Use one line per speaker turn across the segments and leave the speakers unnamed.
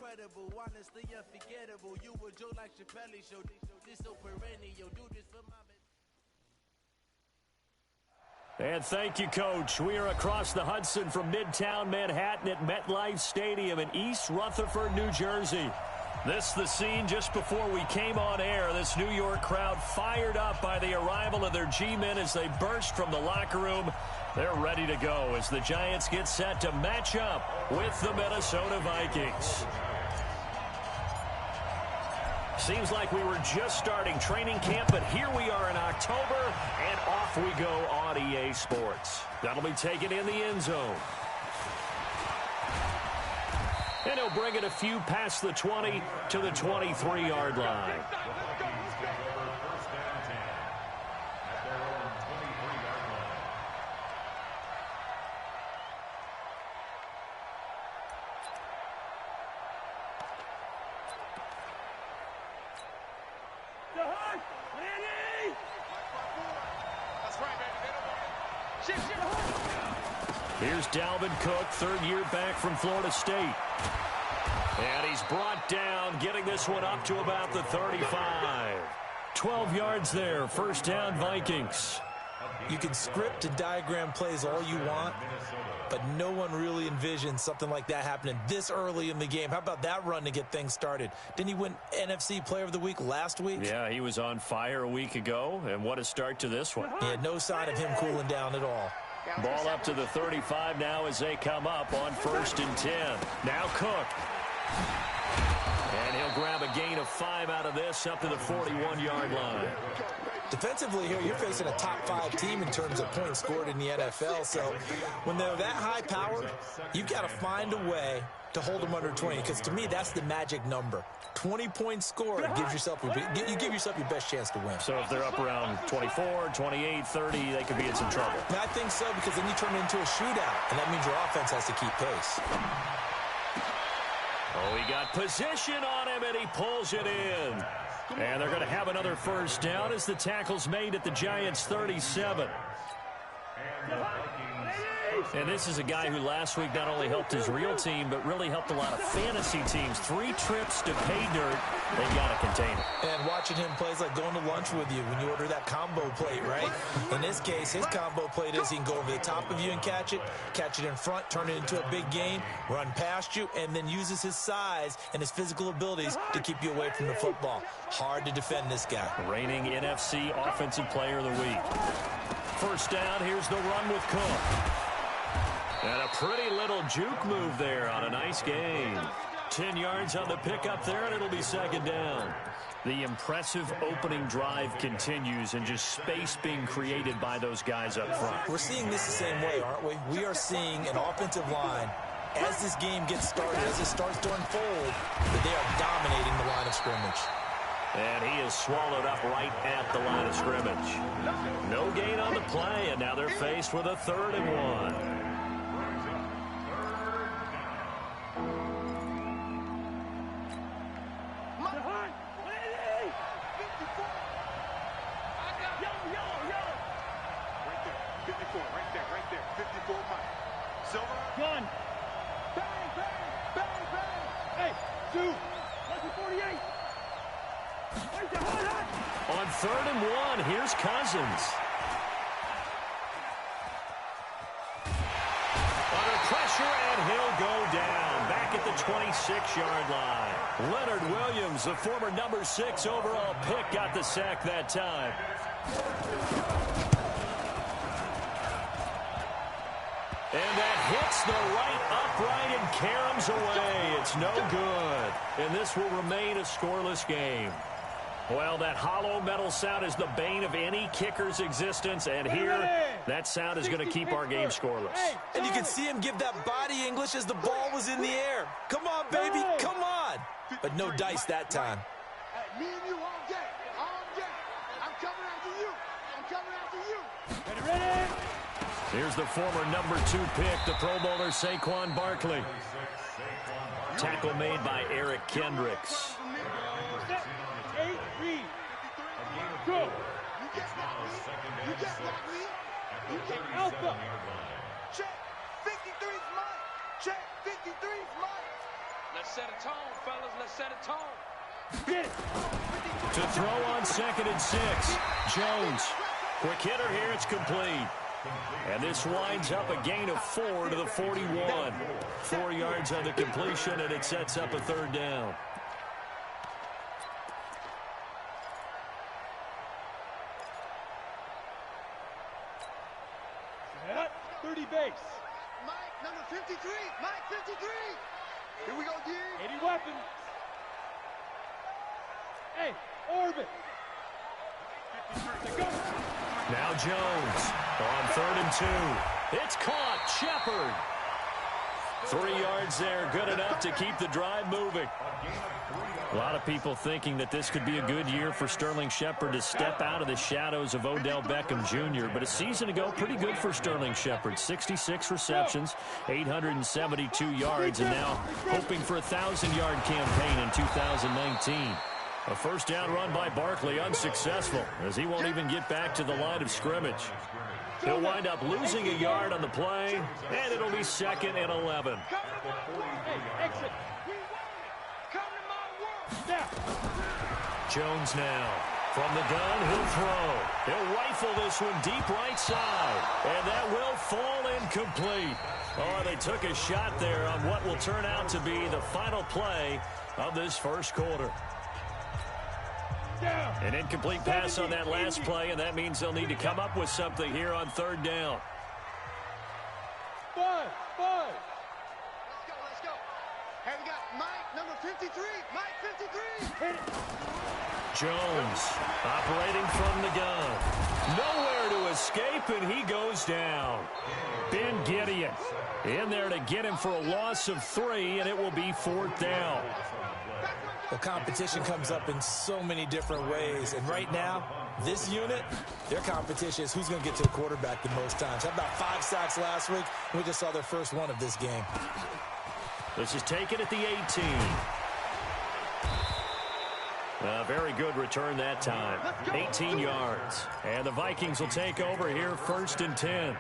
incredible, honestly unforgettable. You a joke like Chappelle Show. This so perennial. Do this for my...
And thank you, Coach. We are across the Hudson from Midtown Manhattan at MetLife Stadium in East Rutherford, New Jersey. This the scene just before we came on air. This New York crowd fired up by the arrival of their G-men as they burst from the locker room. They're ready to go as the Giants get set to match up with the Minnesota Vikings. Seems like we were just starting training camp, but here we are in October, and off we go on EA Sports. That'll be taken in the end zone. And he'll bring it a few past the 20 to the 23-yard line. Here's Dalvin Cook, third year back from Florida State. And he's brought down, getting this one up to about the 35. 12 yards there, first down Vikings.
You can script and diagram plays all you want, but no one really envisions something like that happening this early in the game. How about that run to get things started? Didn't he win NFC Player of the Week last week?
Yeah, he was on fire a week ago, and what a start to this one.
Yeah, no sign of him cooling down at all.
Ball up to the 35 now as they come up on 1st and 10. Now Cook. And he'll grab a gain of 5 out of this up to the 41-yard line.
Defensively here, you're facing a top-5 team in terms of points scored in the NFL. So when they're that high-powered, you've got to find a way to hold them under 20. Because to me, that's the magic number. 20 points scored gives yourself you give yourself your best chance to win.
So if they're up around 24, 28, 30, they could be in some trouble.
I think so, because then you turn it into a shootout, and that means your offense has to keep pace.
Oh, he got position on him, and he pulls it in. And they're going to have another first down as the tackle's made at the Giants' 37. And this is a guy who last week not only helped his real team, but really helped a lot of fantasy teams. 3 trips to pay dirt. They've got to contain it.
And watching him play is like going to lunch with you when you order that combo plate, right? In this case, his combo plate is he can go over the top of you and catch it in front, turn it into a big gain, run past you, and then uses his size and his physical abilities to keep you away from the football. Hard to defend this guy.
Reigning NFC Offensive Player of the Week. First down, here's the run with Cook. And a pretty little juke move there on a nice gain. 10 yards on the pickup there, and it'll be second down. The impressive opening drive continues, and just space being created by those guys up front.
We're seeing this the same way, aren't we? We are seeing an offensive line, as this game gets started, as it starts to unfold, that they are dominating the line of scrimmage.
And he is swallowed up right at the line of scrimmage. No gain on the play, and now they're faced with a 3rd and 1. On 3rd and 1, here's Cousins. Under pressure, and he'll go down. Back at the 26-yard line. Leonard Williams, the former number 6 overall pick, got the sack that time. And that hits the right upright and caroms away. It's no good. And this will remain a scoreless game. Well, that hollow metal sound is the bane of any kicker's existence, and here, that sound is going to keep our game scoreless.
And you can see him give that body English as the ball was in the air. Come on, baby, come on. But no dice that time.
Me and you all day, I'm coming after you. I'm coming after you.
Ready?
Here's the former number 2 pick, the Pro Bowler Saquon Barkley. Tackle made by Eric Kendricks.
Go. You just got me. You just got me. You just alpha. Check. 53's mine. Check. 53's mine.
Let's set a tone, fellas. Let's set a tone.
Get it.
To throw on 2nd and 6. Jones. Quick hitter here. It's complete. And this winds up a gain of 4 to the 41. 4 yards on the completion, and it sets up a 3rd down.
Set. 30 base. Mike, number 53. Mike, 53. Here we go, D. 80 weapons. Hey, orbit.
Now Jones on 3rd and 2. It's caught. Shepard. 3 yards there. Good enough to keep the drive moving. A lot of people thinking that this could be a good year for Sterling Shepard to step out of the shadows of Odell Beckham Jr. But a season ago, pretty good for Sterling Shepard. 66 receptions, 872 yards, and now hoping for a 1,000-yard campaign in 2019. A first down run by Barkley, unsuccessful, as he won't even get back to the line of scrimmage. He'll wind up losing a yard on the play, and it'll be 2nd and 11.
Hey, exit.
Jones now. From the gun, he'll throw. He'll rifle this one deep right side, and that will fall incomplete. Oh, they took a shot there on what will turn out to be the final play of this first quarter. An incomplete pass on that last play, and that means they'll need to come up with something here on 3rd down.
5. Let's go. Hey, we got Mike, number 53. Mike, 53. Hit it.
Jones operating from the gun. Nowhere to escape, and he goes down. Ben Gideon in there to get him for a loss of 3, and it will be 4th down.
Well, competition comes up in so many different ways. And right now, this unit, their competition is who's going to get to the quarterback the most times. Had about 5 sacks last week. We just saw their first one of this game.
This is taken at the 18. A very good return that time. 18 yards. And the Vikings will take over here 1st and 10.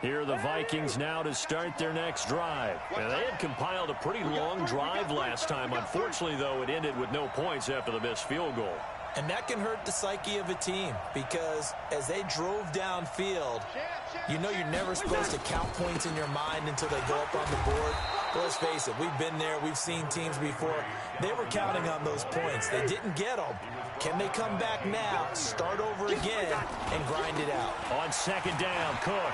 Here are the Vikings now to start their next drive. And they had compiled a pretty long drive last time. Unfortunately, though, it ended with no points after the missed field goal.
And that can hurt the psyche of a team because as they drove downfield, you know you're never supposed to count points in your mind until they go up on the board. But let's face it, we've been there. We've seen teams before. They were counting on those points. They didn't get them. Can they come back now, start over again, and grind it out?
On 2nd down, Cook.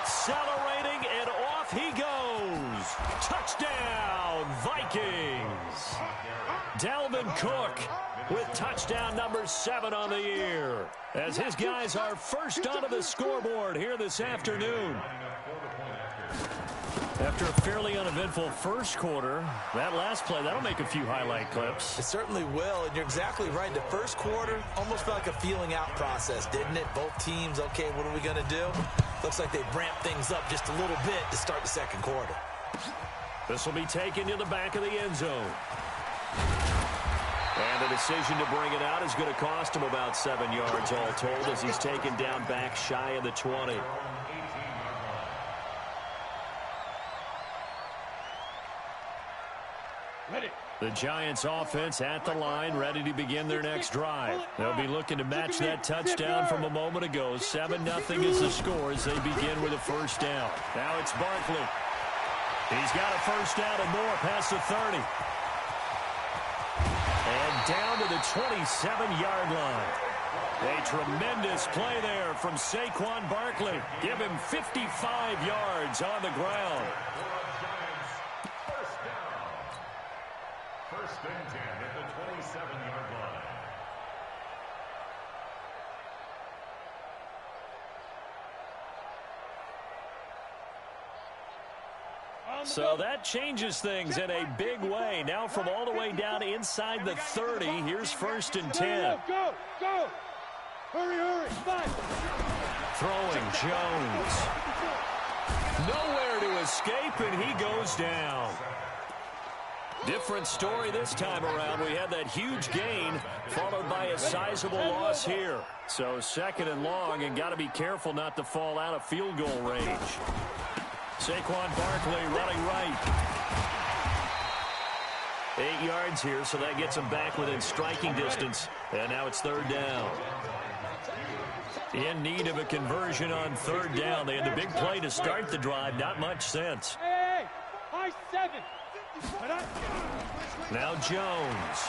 Accelerating, and off he goes. Touchdown, Vikings. Dalvin Cook with touchdown number 7 on the year, as his guys are first onto the scoreboard here this afternoon. After a fairly uneventful first quarter, that last play, that'll make a few highlight clips.
It certainly will, and you're exactly right. The first quarter almost felt like a feeling out process, didn't it? Both teams, okay, what are we going to do? Looks like they ramped things up just a little bit to start the second quarter.
This will be taken to the back of the end zone. And the decision to bring it out is going to cost him about 7 yards all told, as he's taken down back shy of the 20. The Giants offense at the line, ready to begin their next drive. They'll be looking to match that touchdown from a moment ago. 7-0 is the score as they begin with a first down. Now it's Barkley. He's got a first down and more past the 30. And down to the 27-yard line. A tremendous play there from Saquon Barkley. Give him 55 yards on the ground.
First and 10 at the 27-yard line.
So that changes things in a big way. Now from all the way down inside the 30, here's 1st and 10.
Go! Hurry! 5.
Throwing Jones. Nowhere to escape, and he goes down. Different story this time around. We had that huge gain followed by a sizable loss here. So second and long, and got to be careful not to fall out of field goal range. Saquon Barkley running right. 8 yards here, so that gets him back within striking distance. And now it's third down. In need of a conversion on third down. They had the big play to start the drive. Not much sense.
Hey, high 7.
Now Jones.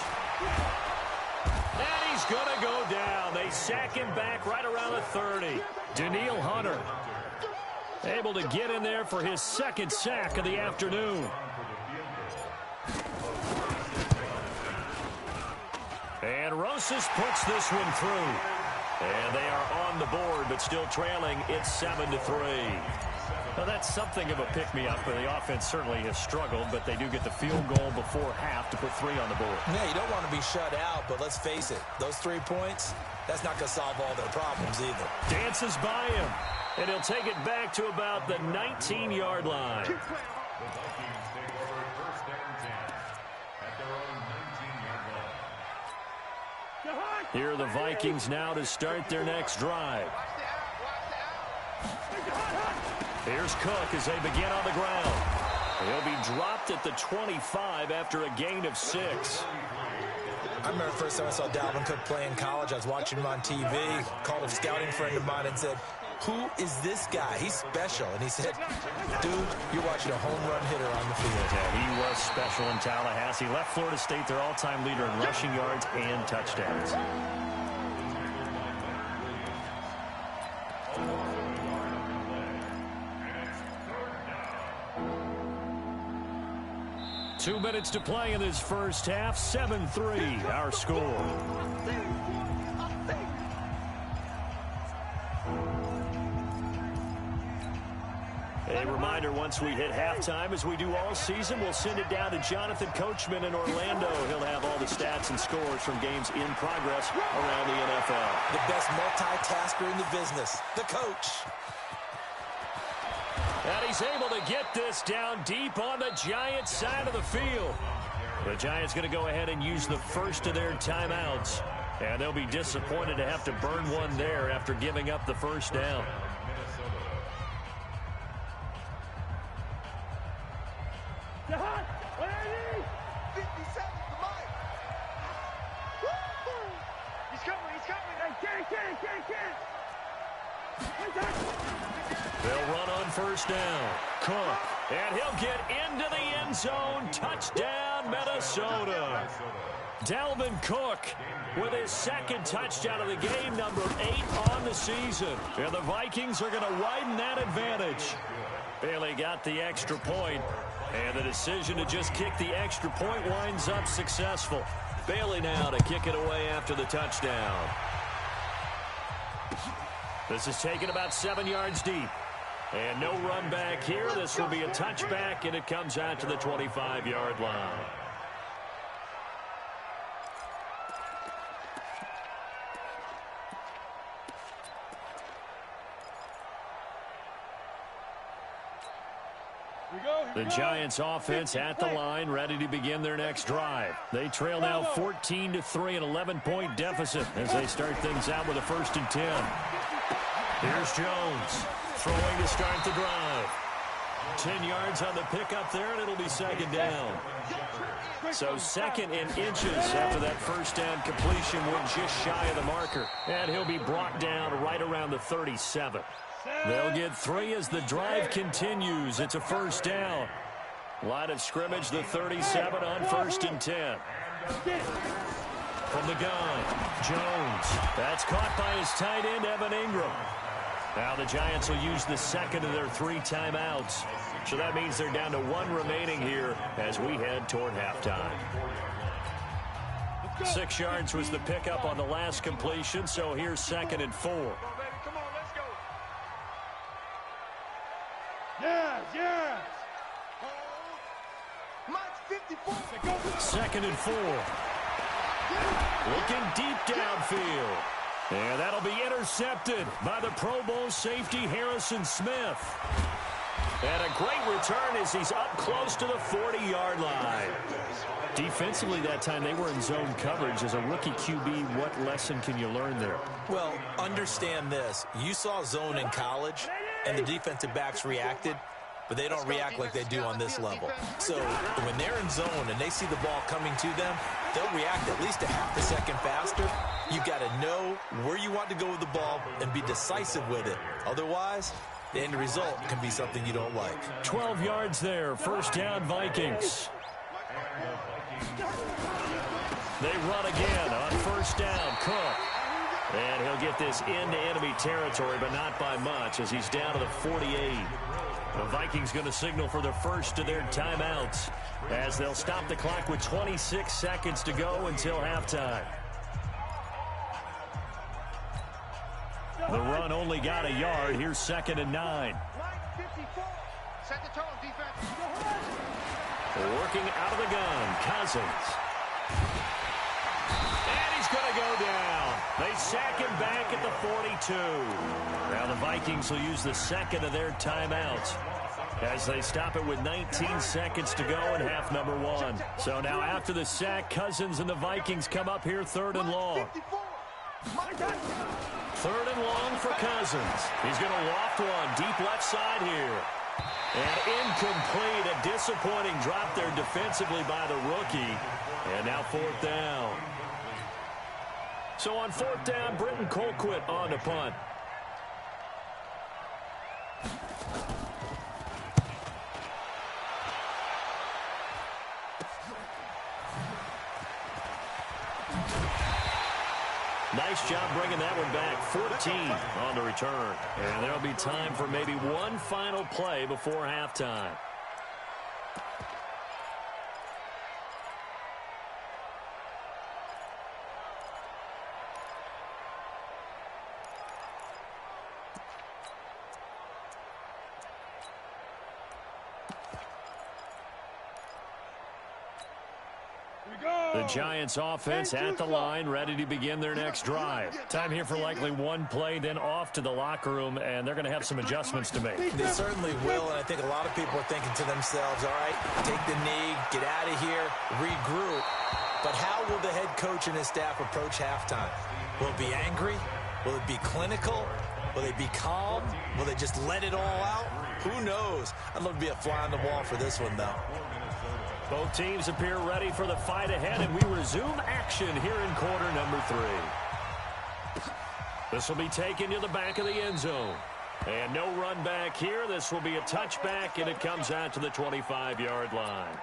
And he's going to go down. They sack him back right around the 30. Danielle Hunter able to get in there for his second sack of the afternoon. And Rosas puts this one through. And they are on the board, but still trailing. It's 7-3. Well, that's something of a pick-me-up. The offense certainly has struggled, but they do get the field goal before half to put 3 on the board.
Yeah, you don't want to be shut out, but let's face it. Those 3 points, that's not going to solve all their problems either.
Dances by him, and he'll take it back to about the 19-yard line.
The Vikings take over first down 10 at their own 19-yard line.
Here are the Vikings now to start their next drive. Here's Cook as they begin on the ground. He'll be dropped at the 25 after a gain of 6.
I remember the first time I saw Dalvin Cook play in college. I was watching him on TV, called a scouting friend of mine and said, "Who is this guy? He's special." And he said, "Dude, you're watching a home run hitter on the field."
Yeah, he was special in Tallahassee. Left Florida State their all-time leader in rushing yards and touchdowns. Two minutes to play in this first half. 7-3, our score. A reminder, once we hit halftime, as we do all season, we'll send it down to Jonathan Coachman in Orlando. He'll have all the stats and scores from games in progress around the NFL.
The best multitasker in the business, the coach.
And he's able to get this down deep on the Giants' side of the field. The Giants going to go ahead and use the first of their timeouts. And they'll be disappointed to have to burn one there after giving up the first down. They'll run on first down. Cook, and he'll get into the end zone. Touchdown, Minnesota. Dalvin Cook with his second touchdown of the game, number 8 on the season. And the Vikings are going to widen that advantage. Bailey got the extra point, and the decision to just kick the extra point winds up successful. Bailey now to kick it away after the touchdown. This is taken about 7 yards deep. And no run back here. This will be a touchback, and it comes out to the 25-yard line. The Giants offense at the line, ready to begin their next drive. They trail now 14-3, an 11-point deficit as they start things out with a 1st and 10. Here's Jones throwing to start the drive. 10 yards on the pickup there, and it'll be second down. So second and inches after that first down completion. We're just shy of the marker. And he'll be brought down right around the 37. They'll get 3 as the drive continues. It's a first down. Line of scrimmage, the 37 on 1st and 10. From the gun, Jones. That's caught by his tight end, Evan Ingram. Now the Giants will use the second of their 3 timeouts. So that means they're down to 1 remaining here as we head toward halftime. 6 yards was the pickup on the last completion, so here's 2nd and 4.
Come on, let's go. Yes. Mike's 54.
2nd and 4. Looking deep downfield. And that'll be intercepted by the Pro Bowl safety Harrison Smith. And a great return as he's up close to the 40-yard line. Defensively that time, they were in zone coverage. As a rookie QB, what lesson can you learn there?
Well, understand this. You saw zone in college, and the defensive backs reacted, but they don't react like they do on this level. So when they're in zone and they see the ball coming to them, they'll react at least a half a second faster. You've got to know where you want to go with the ball and be decisive with it. Otherwise, the end result can be something you don't like.
12 yards there. First down, Vikings. They run again on first down. Cook. And he'll get this into enemy territory, but not by much as he's down to the 48. The Vikings going to signal for the first of their timeouts as they'll stop the clock with 26 seconds to go until halftime. The run only got a yard. Here's 2nd and 9.
Set the tone, defense.
Working out of the gun, Cousins. And he's going to go down. They sack him back at the 42. Now the Vikings will use the second of their timeouts as they stop it with 19 seconds to go in half number 1. So now after the sack, Cousins and the Vikings come up here 3rd and long. 3rd and long for Cousins. He's going to loft one deep left side here. And incomplete. A disappointing drop there defensively by the rookie. And now 4th down. So on 4th down, Britton Colquitt on to punt. Nice job bringing that one back. 14 on the return. And there'll be time for maybe one final play before halftime. The Giants offense at the line, ready to begin their next drive. Time here for likely one play, then off to the locker room, and they're going to have some adjustments to make.
They certainly will, and I think a lot of people are thinking to themselves, all right, take the knee, get out of here, regroup. But how will the head coach and his staff approach halftime? Will it be angry? Will it be clinical? Will they be calm? Will they just let it all out? Who knows? I'd love to be a fly on the wall for this one, though.
Both teams appear ready for the fight ahead, and we resume action here in quarter number 3. This will be taken to the back of the end zone. And no run back here. This will be a touchback, and it comes out to the 25-yard line.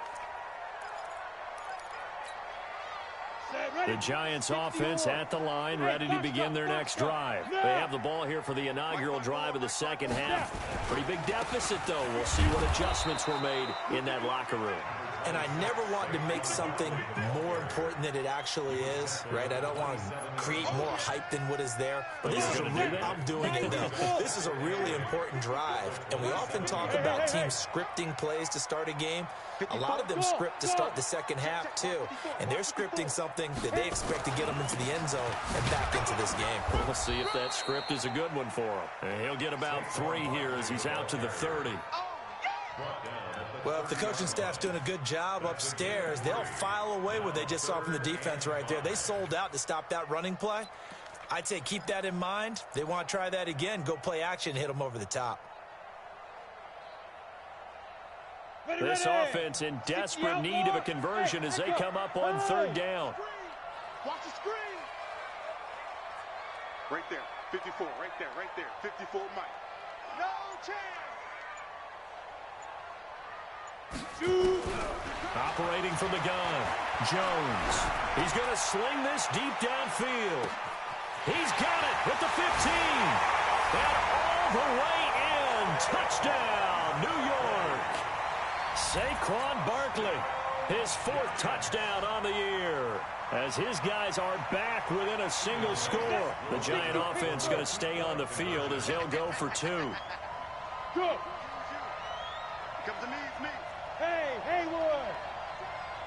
The Giants offense at the line, ready to begin their next drive. They have the ball here for the inaugural drive of the second half. Pretty big deficit, though. We'll see what adjustments were made in that locker room.
And I never want to make something more important than it actually is, right? I don't want to create more hype than what is there. But this is I'm doing it, though. This is a really important drive. And we often talk about teams scripting plays to start a game. A lot of them script to start the second half, too. And they're scripting something that they expect to get them into the end zone and back into this game.
We'll see if that script is a good one for him. And he'll get about 3 here as he's out to the 30.
Well, if the coaching staff's doing a good job upstairs, they'll file away what they just saw from the defense right there. They sold out to stop that running play. I'd say keep that in mind. They want to try that again. Go play action, hit them over the top.
This offense in desperate need of a conversion as they come up on 3rd down.
Watch the screen. Right there, 54, right there, 54 Mike. No chance.
Operating from the gun, Jones. He's going to sling this deep downfield. He's got it at the 15. And all the way in. Touchdown, New York. Saquon Barkley, his 4th touchdown on the year. As his guys are back within a single score. The Giant offense going to stay on the field as they'll go for 2.
Go. Comes to me. Hey, Haywood.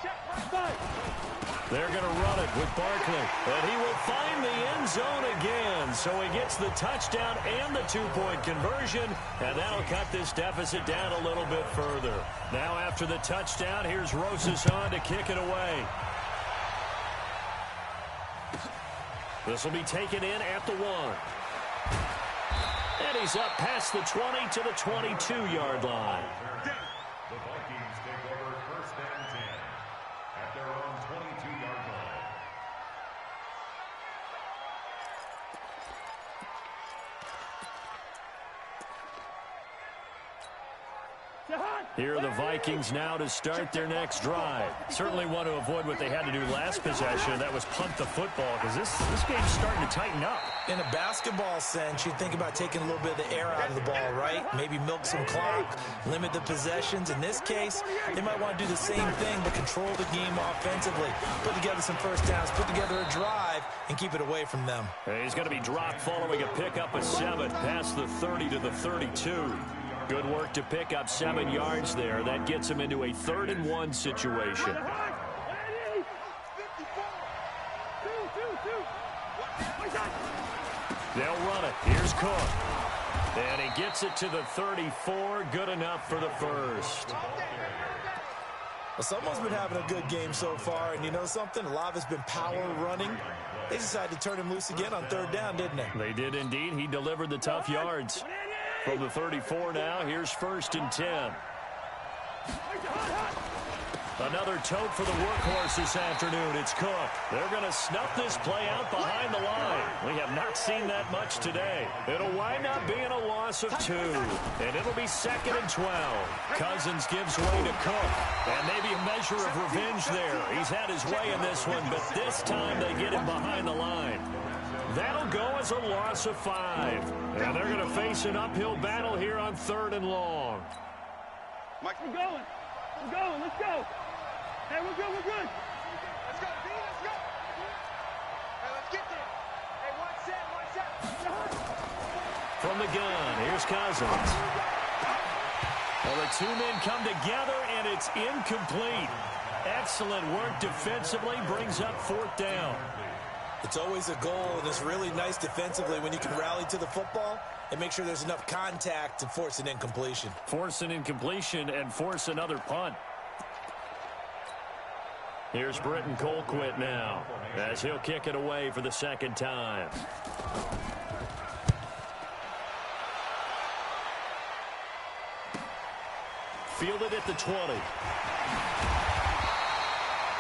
Check my side.
They're going to run it with Barkley. And he will find in the end zone again. So he gets the touchdown and the two-point conversion, and that'll cut this deficit down a little bit further. Now after the touchdown, here's Rosas on to kick it away. This will be taken in at the 1. And he's up past the 20 to the 22-yard line.
The Vikings take over 1st and 10 at their own 22-yard line.
Here are the Vikings now to start their next drive. Certainly want to avoid what they had to do last possession, and that was punt the football, because this game's starting to tighten up.
In a basketball sense, you think about taking a little bit of the air out of the ball, right? Maybe milk some clock, limit the possessions. In this case, they might want to do the same thing, but control the game offensively. Put together some first downs, put together a drive, and keep it away from them.
He's going to be dropped following a pickup of 7 past the 30 to the 32. Good work to pick up 7 yards there. That gets him into a 3rd and 1 situation. They'll run it. Here's Cook. And he gets it to the 34. Good enough for the first.
Well, someone's been having a good game so far, and you know something? A lot of it's been power running. They decided to turn him loose again on 3rd down, didn't they?
They did indeed. He delivered the tough yards. From the 34 now, here's 1st and 10. Another tote for the workhorse this afternoon. It's Cook. They're going to snuff this play out behind the line. We have not seen that much today. It'll wind up being a loss of 2. And it'll be 2nd and 12. Cousins gives way to Cook. And maybe a measure of revenge there. He's had his way in this one, but this time they get him behind the line. That'll go as a loss of 5. And they're going to face an uphill battle here on 3rd and long.
Mike,
we're going. We're going. Let's go. Hey, we're good. We're good.
Let's go, D. Let's go. Hey, let's get there. Hey, one set.
From the gun, here's Cousins. Well, the 2 men come together, and it's incomplete. Excellent work defensively. Brings up 4th down.
It's always a goal, and it's really nice defensively when you can rally to the football and make sure there's enough contact to force an incompletion.
Force an incompletion and force another punt. Here's Britton Colquitt now, as he'll kick it away for the 2nd time. Fielded at the 20.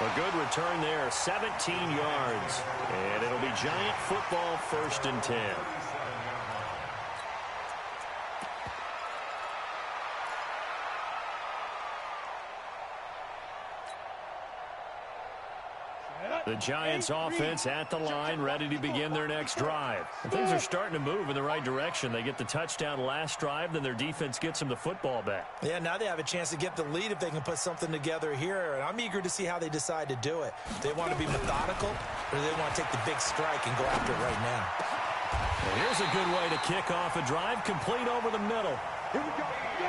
A good return there, 17 yards. And it'll be Giant football, 1st and 10. The Giants offense at the line, ready to begin their next drive. And things are starting to move in the right direction. They get the touchdown last drive, then their defense gets them the football back.
Yeah, now they have a chance to get the lead if they can put something together here. And I'm eager to see how they decide to do it. Do they want to be methodical, or do they want to take the big strike and go after it right now?
Well, here's a good way to kick off a drive, complete over the middle.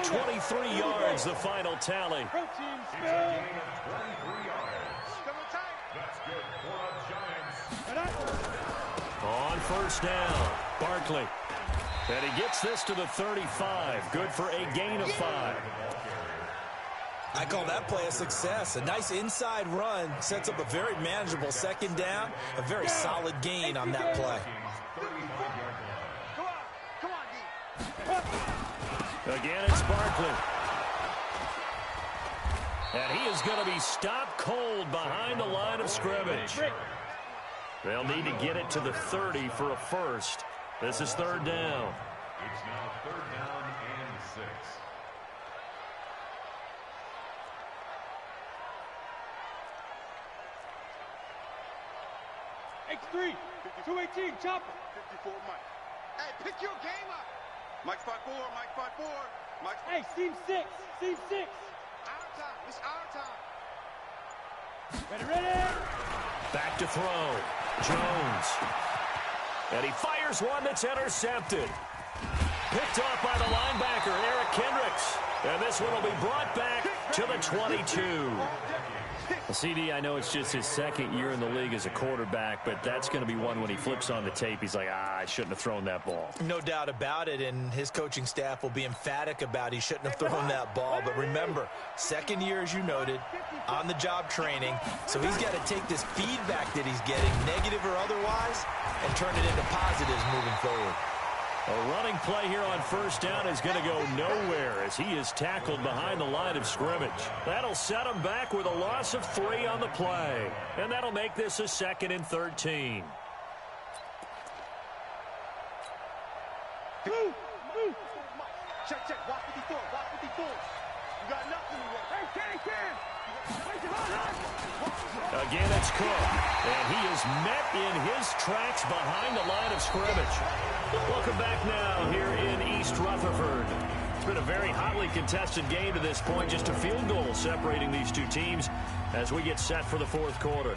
23 yards, the final tally. On 1st down, Barkley. And he gets this to the 35. Good for a gain of 5.
I call that play a success. A nice inside run sets up a very manageable 2nd down. A very solid gain on that play.
Again, it's Barkley. And he is going to be stopped cold behind the line of scrimmage. They'll need to get it to the 30 for a first. This is 3rd down.
It's now 3rd down and 6.
X3, 218, chopper.
54, Mike. Hey, pick your game up. Mike 5-4, Mike 5-4. Mike.
Hey, seam 6, seam 6.
Our time, it's our time.
Ready.
Back to throw. Jones. And he fires one that's intercepted. Picked off by the linebacker, Eric Kendricks. And this one will be brought back to the 22. CD, I know it's just his second year in the league as a quarterback, but that's going to be one when he flips on the tape. He's like, I shouldn't have thrown that ball.
No doubt about it, and his coaching staff will be emphatic about he shouldn't have thrown that ball. But remember, second year, as you noted, on-the-job training, so he's got to take this feedback that he's getting, negative or otherwise, and turn it into positives moving forward.
A running play here on first down is going to go nowhere as he is tackled behind the line of scrimmage. That'll set him back with a loss of 3 on the play. And that'll make this a 2nd and 13.
Check, check. Watch 54. Watch 54. You got nothing to work. Hey, Cam.
Again, it's Cook. And he is met in his tracks behind the line of scrimmage. Welcome back now here in East Rutherford. It's been a very hotly contested game to this point. Just a field goal separating these two teams as we get set for the 4th quarter.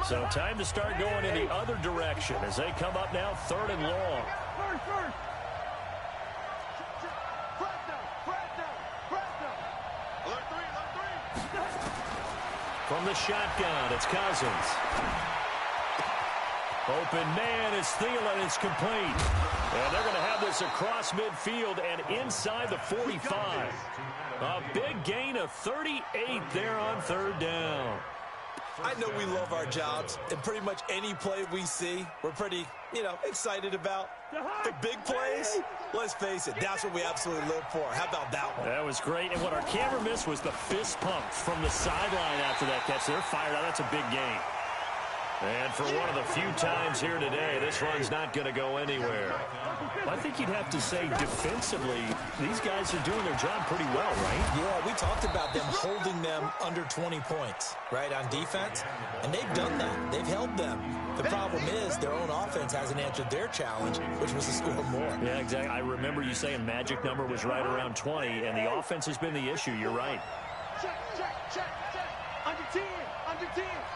So time to start going in the other direction as they come up now 3rd and long.
First.
From the shotgun, it's Cousins. Open man is Thielen. It's complete. And they're going to have this across midfield and inside the 45. A big gain of 38 there on 3rd down.
I know we love our jobs, and pretty much any play we see, we're pretty, excited about. The big plays, let's face it, that's what we absolutely live for. How about that one?
That was great, and what our camera missed was the fist pump from the sideline after that catch. They're fired out. That's a big gain. And for one of the few times here today, this run's not going to go anywhere. I think you'd have to say defensively, these guys are doing their job pretty well, right?
Yeah, we talked about them holding them under 20 points, right, on defense. And they've done that. They've held them. The problem is their own offense hasn't answered their challenge, which was to score more.
Yeah, exactly. I remember you saying magic number was right around 20, and the offense has been the issue. You're right.
Check. Under 10.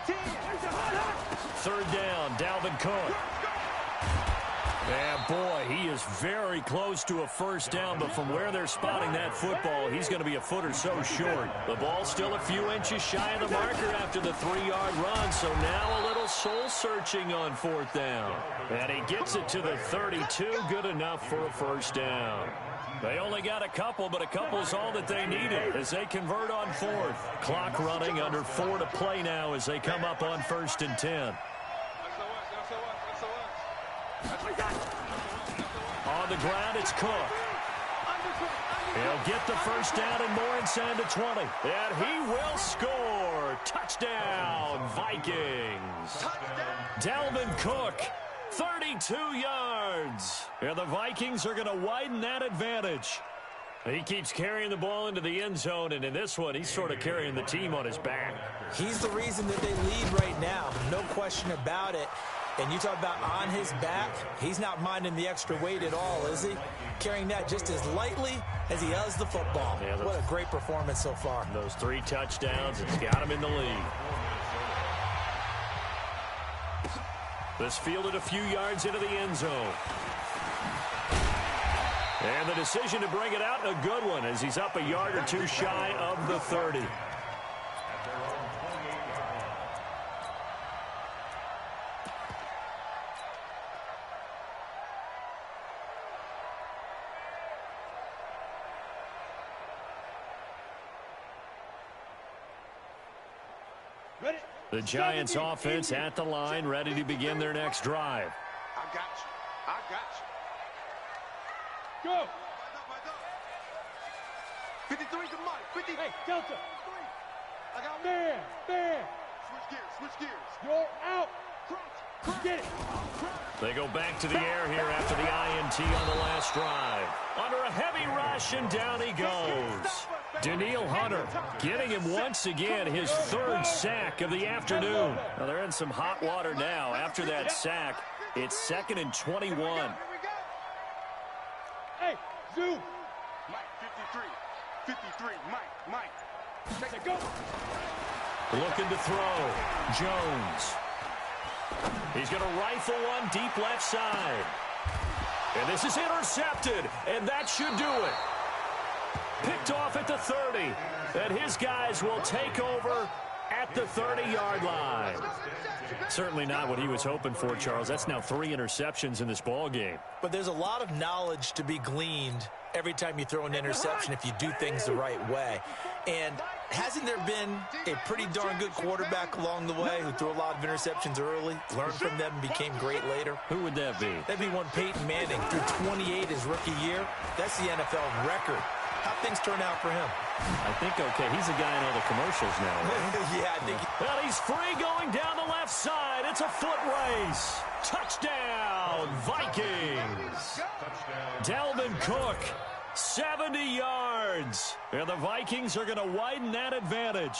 10.
3rd down, Dalvin Cook. And boy, he is very close to a first down, but from where they're spotting that football, he's going to be a foot or so short. The ball's still a few inches shy of the marker after the 3-yard run, so now a little soul-searching on 4th down. And he gets it to the 32, good enough for a first down. They only got a couple, but a couple's all that they needed as they convert on 4th. Clock running, under 4 to play now as they come up on 1st and 10. On the ground, it's Cook. He'll get the first down and more inside the 20. And he will score. Touchdown, Vikings. Dalvin Cook. 32 yards. And the Vikings are going to widen that advantage. He keeps carrying the ball into the end zone, and in this one, he's sort of carrying the team on his back.
He's the reason that they lead right now, no question about it. And you talk about on his back, he's not minding the extra weight at all, is he? Carrying that just as lightly as he does the football. Yeah, what a great performance so far.
Those 3 touchdowns, it's got him in the lead. This fielded a few yards into the end zone. And the decision to bring it out, a good one, as he's up a yard or 2 shy of the 30. The Giants offense at the line, ready to begin their next drive.
I got you. Go. 53 to Mike. 50. Hey, Delta. I got man. Switch gears. You're out. Get it.
They go back to the air here after the INT on the last drive. Under a heavy rush, and down he goes. Daniil Hunter getting him once again, his 3rd sack of the afternoon. Now they're in some hot water now. After that sack, it's 2nd and 21.
Hey, Zoo. Mike, 53. Mike. Take it, go.
Looking to throw. Jones. He's going to rifle one deep left side. And this is intercepted, and that should do it. Picked off at the 30. And his guys will take over at the 30-yard line. Certainly not what he was hoping for, Charles. That's now 3 interceptions in this ball game.
But there's a lot of knowledge to be gleaned every time you throw an interception if you do things the right way. And hasn't there been a pretty darn good quarterback along the way who threw a lot of interceptions early, learned from them, and became great later?
Who would that be?
That'd be one Peyton Manning, threw 28 his rookie year. That's the NFL record. How'd things turn out for him?
I think okay. He's a guy in all the commercials now, right?
Yeah, I think.
Well, he's free going down the left side. It's a foot race. Touchdown, Vikings. Dalvin Cook, 70 yards. And the Vikings are going to widen that advantage.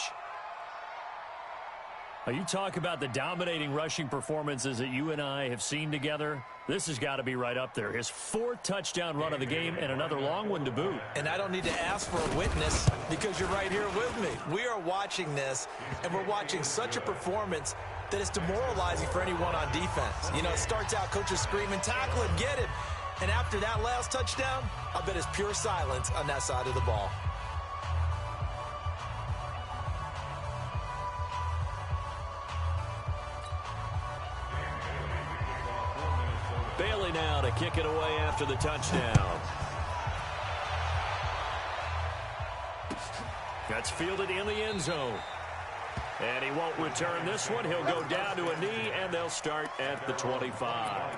Now, you talk about the dominating rushing performances that you and I have seen together. This has got to be right up there. His 4th touchdown run of the game and another long one to boot.
And I don't need to ask for a witness because you're right here with me. We are watching this, and we're watching such a performance that it's demoralizing for anyone on defense. You know, it starts out, coaches screaming, tackle him, get him. And after that last touchdown, I bet it's pure silence on that side of the ball.
Bailey now to kick it away after the touchdown. That's fielded in the end zone. And he won't return this one. He'll go down to a knee, and they'll start at the 25.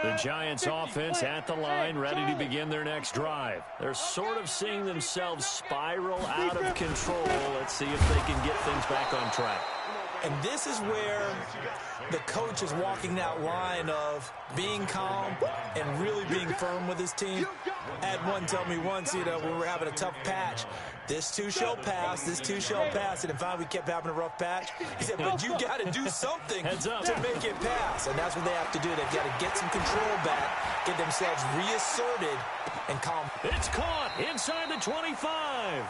The Giants offense at the line, ready to begin their next drive. They're sort of seeing themselves spiral out of control. Let's see if they can get things back on track.
And this is where the coach is walking that line of being calm and really being firm with his team. I had one tell me once, you know, when we were having a tough patch, this too shall pass, this too shall pass. And finally we kept having a rough patch. He said, but you got to do something to make it pass. And that's what they have to do. They've got to get some control back, get themselves reasserted, and calm.
It's caught inside the 25.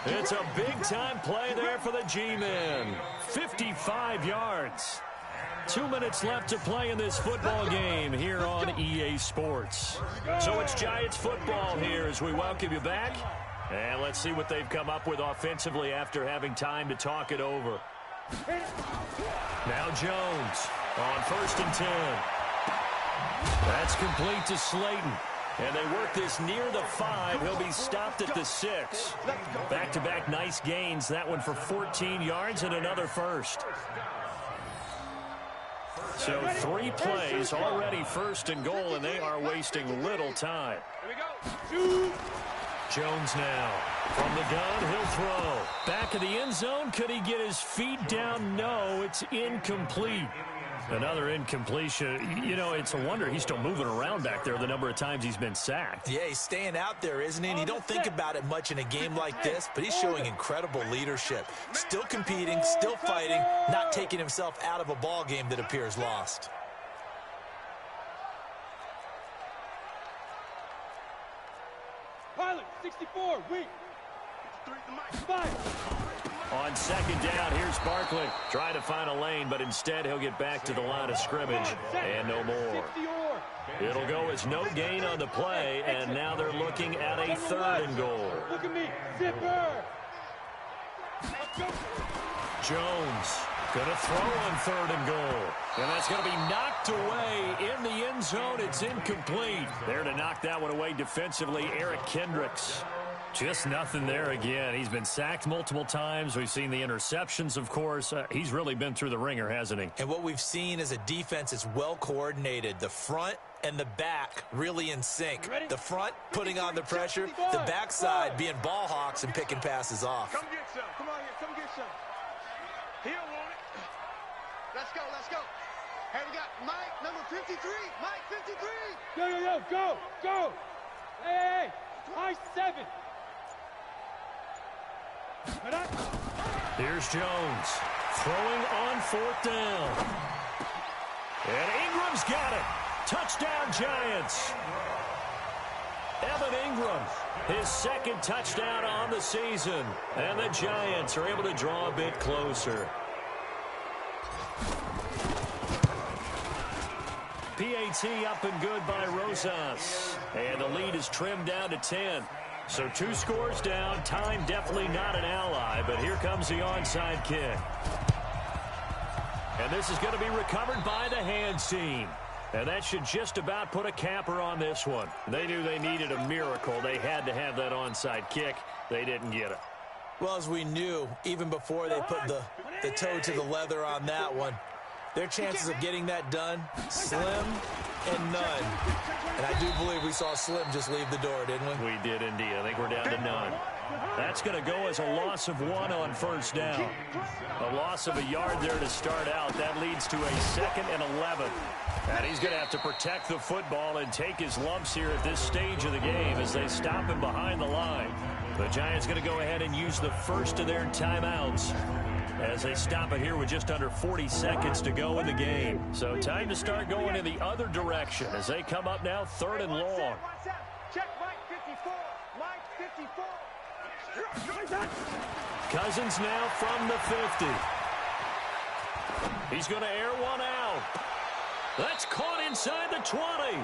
It's a big-time play there for the G-men. 55 yards. 2 minutes left to play in this football game here on EA Sports. So it's Giants football here as we welcome you back. And let's see what they've come up with offensively after having time to talk it over. Now Jones on 1st and 10. That's complete to Slayton. And they work this near the 5. He'll be stopped at the 6. Back-to-back nice gains. That one for 14 yards and another first. So 3 plays, already 1st and goal, and they are wasting little time. Jones now. From the gun, he'll throw. Back of the end zone. Could he get his feet down? No, it's incomplete. Another incompletion. You know, it's a wonder he's still moving around back there the number of times he's been sacked.
Yeah, he's staying out there, isn't he? And you don't think about it much in a game like this, but he's showing incredible leadership. Still competing, still fighting, not taking himself out of a ball game that appears lost.
Pilot, 64, weak. 5.
On 2nd down, here's Barkley. Trying to find a lane, but instead he'll get back to the line of scrimmage and no more. It'll go as no gain on the play, and now they're looking at a 3rd and goal.
Look at me, zipper.
Jones gonna throw on 3rd and goal. And that's gonna be knocked away in the end zone. It's incomplete. There to knock that one away defensively, Eric Kendricks. Just nothing there again. He's been sacked multiple times. We've seen the interceptions, of course. He's really been through the ringer, hasn't he? And
what we've seen is a defense that's well coordinated. The front and the back really in sync. The front putting on the pressure. The backside being ball hawks and picking passes off.
Come get some. Come on here. Come get some. He'll want it. Let's go. Let's go. Hey, we got Mike, number 53. Mike, 53.
Go. Hey. High 7.
Here's Jones throwing on 4th down. And Ingram's got it. Touchdown, Giants. Evan Ingram, his 2nd touchdown on the season. And the Giants are able to draw a bit closer. PAT up and good by Rosas. And the lead is trimmed down to 10. So 2 scores down. Time definitely not an ally, but here comes the onside kick. And this is going to be recovered by the hands team. And that should just about put a capper on this one. They knew they needed a miracle. They had to have that onside kick. They didn't get it.
Well, as we knew, even before they put the toe to the leather on that one, their chances of getting that done, slim and none. And I do believe we saw Slim just leave the door, didn't we?
We did indeed. I think we're down to none. That's going to go as a loss of 1 on first down. A loss of a yard there to start out. That leads to a 2nd and 11. And he's going to have to protect the football and take his lumps here at this stage of the game as they stop him behind the line. The Giants going to go ahead and use the first of their timeouts as they stop it here with just under 40 seconds to go in the game. So time to start going in the other direction as they come up now 3rd and long.
Check Mike 54. Mike 54.
Cousins now from the 50. He's going to air one out. That's caught inside the 20.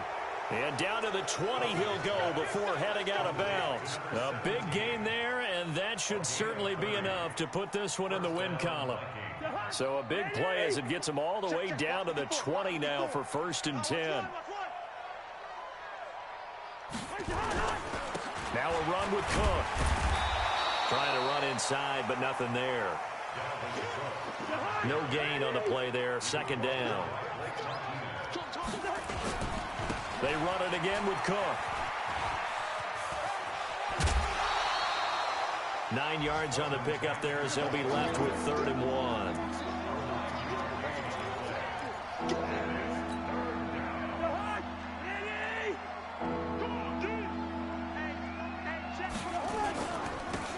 And down to the 20 he'll go before heading out of bounds. A big gain there, and that should certainly be enough to put this one in the win column. So a big play as it gets him all the way down to the 20 now for 1st and 10. Now a run with Cook. Trying to run inside, but nothing there. No gain on the play there. 2nd down. They run it again with Cook. 9 yards on the pickup there as they'll be left with 3rd and 1.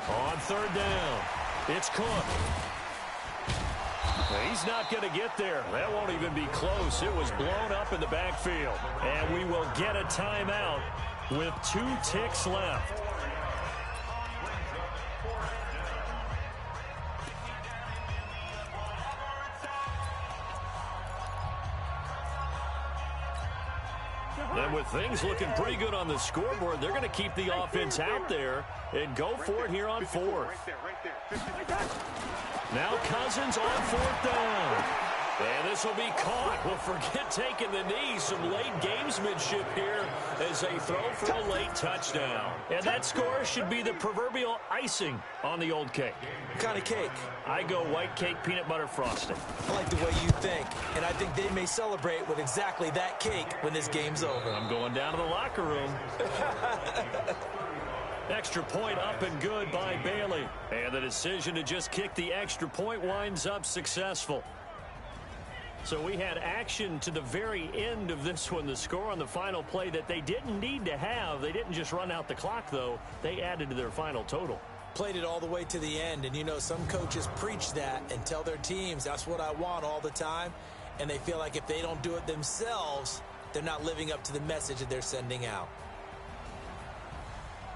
On 3rd down, it's Cook. He's not going to get there. That won't even be close. It was blown up in the backfield. And we will get a timeout with 2 ticks left. And with things looking pretty good on the scoreboard, they're going to keep the offense out there and go for it here on 4th. Now Cousins on 4th down. And this will be caught. Well, forget taking the knee. Some late gamesmanship here as they throw for a late touchdown. And that score should be the proverbial icing on the old cake.
What kind of cake?
I go white cake, peanut butter frosting.
I like the way you think. And I think they may celebrate with exactly that cake when this game's over.
I'm going down to the locker room. Extra point up and good by Bailey. And the decision to just kick the extra point winds up successful. So we had action to the very end of this one. The score on the final play that they didn't need to have. They didn't just run out the clock, though. They added to their final total.
Played it all the way to the end. And, you know, some coaches preach that and tell their teams, that's what I want all the time. And they feel like if they don't do it themselves, they're not living up to the message that they're sending out.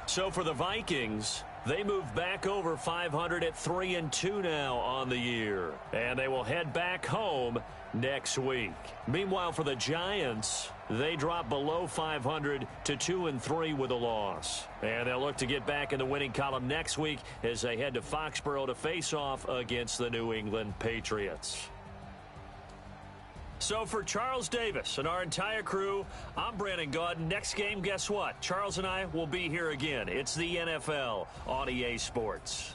So for the Vikings, they move back over 500 at 3-2 now on the year. And they will head back home next week. Meanwhile, for the Giants, they drop below 500 to 2-3 with a loss. And they'll look to get back in the winning column next week as they head to Foxborough to face off against the New England Patriots. So for Charles Davis and our entire crew, I'm Brandon Gaudin. Next game, guess what? Charles and I will be here again. It's the NFL on EA Sports.